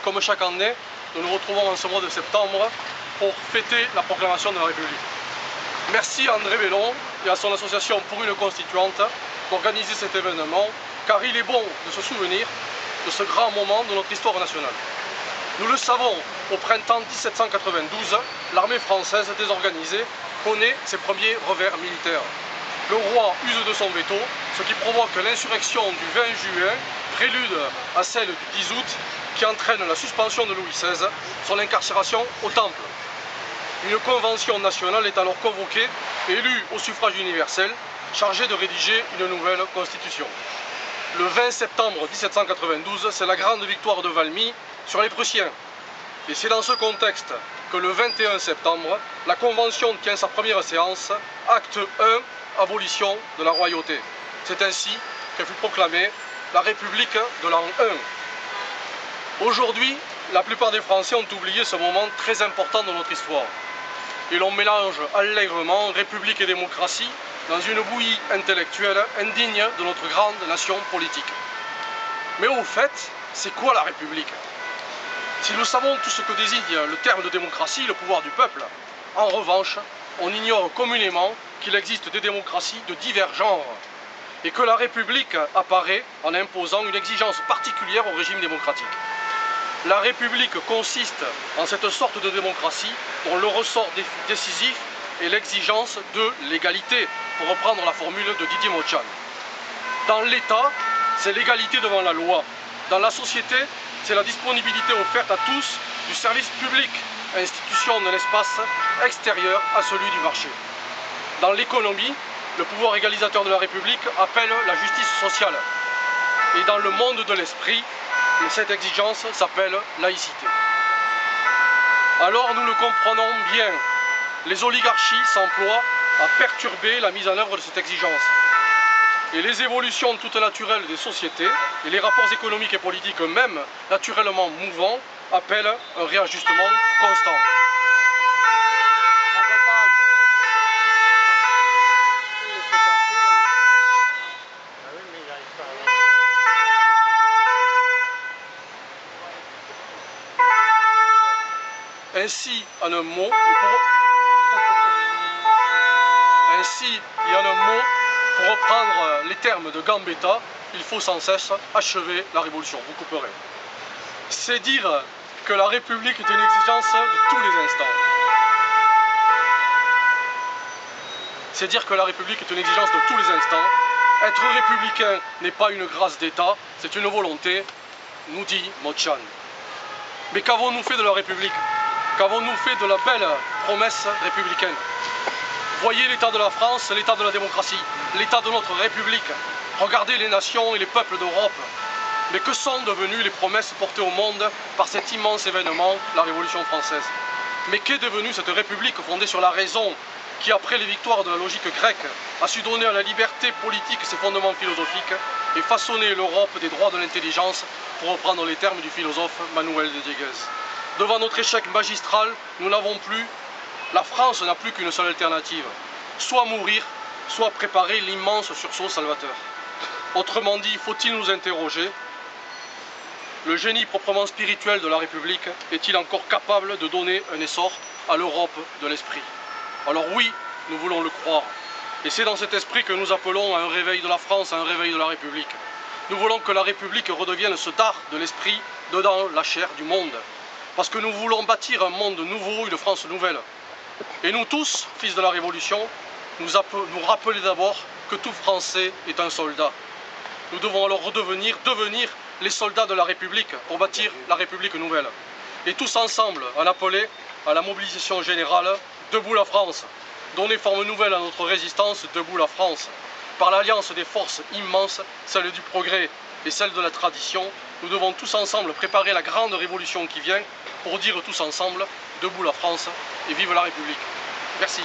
Comme chaque année, nous nous retrouvons en ce mois de septembre pour fêter la proclamation de la République. Merci à André Bellon et à son association Pour une Constituante d'organiser cet événement, car il est bon de se souvenir de ce grand moment de notre histoire nationale. Nous le savons, au printemps 1792, l'armée française désorganisée connaît ses premiers revers militaires. Le roi use de son veto, ce qui provoque l'insurrection du 20 juin, prélude à celle du 10 août, qui entraîne la suspension de Louis XVI, son incarcération au Temple. Une convention nationale est alors convoquée, élue au suffrage universel, chargée de rédiger une nouvelle constitution. Le 20 septembre 1792, c'est la grande victoire de Valmy sur les Prussiens. Et c'est dans ce contexte que le 21 septembre, la Convention tient sa première séance, acte 1, abolition de la royauté. C'est ainsi que fut proclamée la République de l'an 1. Aujourd'hui, la plupart des Français ont oublié ce moment très important de notre histoire. Et l'on mélange allègrement République et démocratie dans une bouillie intellectuelle indigne de notre grande nation politique. Mais au fait, c'est quoi la République? Si nous savons tout ce que désigne le terme de démocratie, le pouvoir du peuple, en revanche, on ignore communément qu'il existe des démocraties de divers genres et que la République apparaît en imposant une exigence particulière au régime démocratique. La République consiste en cette sorte de démocratie dont le ressort décisif est l'exigence de l'égalité, pour reprendre la formule de Didier Montchan. Dans l'État, c'est l'égalité devant la loi. Dans la société, c'est la disponibilité offerte à tous du service public, institution d'un espace extérieur à celui du marché. Dans l'économie, le pouvoir égalisateur de la République appelle la justice sociale. Et dans le monde de l'esprit, cette exigence s'appelle laïcité. Alors nous le comprenons bien, les oligarchies s'emploient à perturber la mise en œuvre de cette exigence. Et les évolutions toutes naturelles des sociétés et les rapports économiques et politiques eux-mêmes, naturellement mouvants, appellent un réajustement constant. Ainsi, en un mot, pour reprendre les termes de Gambetta, il faut sans cesse achever la révolution. Vous couperez. C'est dire que la République est une exigence de tous les instants. C'est dire que la République est une exigence de tous les instants. Être républicain n'est pas une grâce d'État, c'est une volonté, nous dit Montchan. Mais qu'avons-nous fait de la République? Qu'avons-nous fait de la belle promesse républicaine? Voyez l'état de la France, l'état de la démocratie, l'état de notre République. Regardez les nations et les peuples d'Europe. Mais que sont devenues les promesses portées au monde par cet immense événement, la Révolution française? Mais qu'est devenue cette République fondée sur la raison, qui, après les victoires de la logique grecque, a su donner à la liberté politique ses fondements philosophiques et façonner l'Europe des droits de l'intelligence, pour reprendre les termes du philosophe Manuel de Dieguez. Devant notre échec magistral, nous n'avons plus, la France n'a plus qu'une seule alternative, soit mourir, soit préparer l'immense sursaut salvateur. Autrement dit, faut-il nous interroger, le génie proprement spirituel de la République est-il encore capable de donner un essor à l'Europe de l'esprit? Alors oui, nous voulons le croire. Et c'est dans cet esprit que nous appelons à un réveil de la France, à un réveil de la République. Nous voulons que la République redevienne ce dard de l'esprit dedans la chair du monde. Parce que nous voulons bâtir un monde nouveau, une France nouvelle. Et nous tous, fils de la Révolution, nous rappeler d'abord que tout Français est un soldat. Nous devons alors devenir les soldats de la République pour bâtir la République nouvelle. Et tous ensemble, en appeler à la mobilisation générale, debout la France. Donner forme nouvelle à notre résistance, debout la France. Par l'alliance des forces immenses, celle du progrès et celle de la tradition, nous devons tous ensemble préparer la grande révolution qui vient pour dire tous ensemble, debout la France et vive la République. Merci.